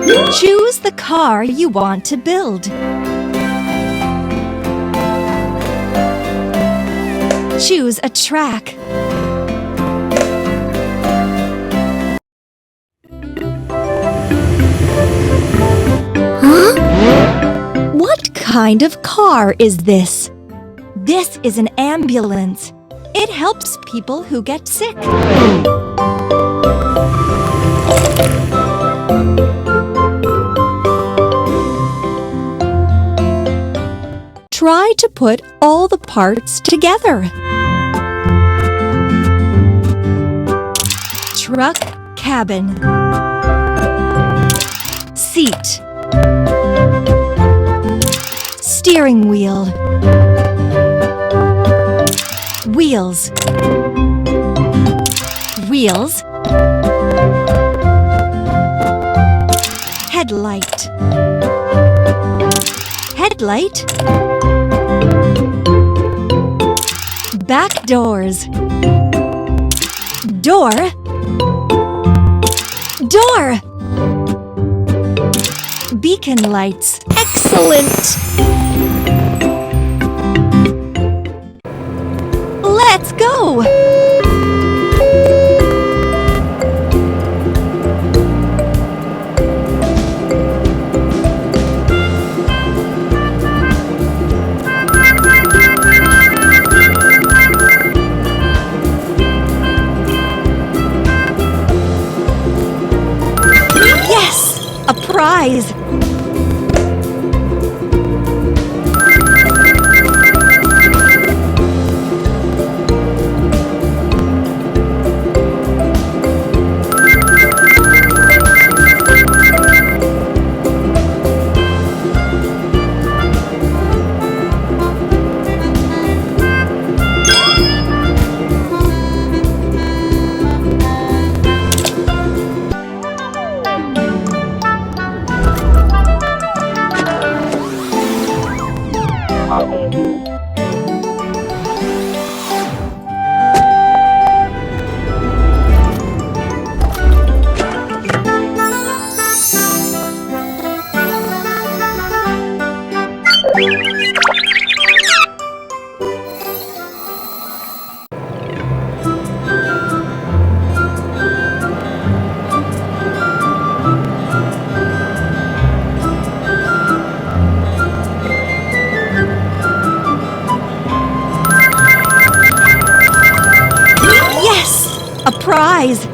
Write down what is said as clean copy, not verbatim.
Choose the car you want to build. Choose a track. Huh? What kind of car is this? This is an ambulance. It helps people who get sick. Try to put all the parts together. Truck, cabin. Seat. Steering wheel. Wheels. Wheels. Headlight. Headlight. Back doors. Door. Door. Beacon lights. Excellent! Let's go! Yes! A prize! A prize!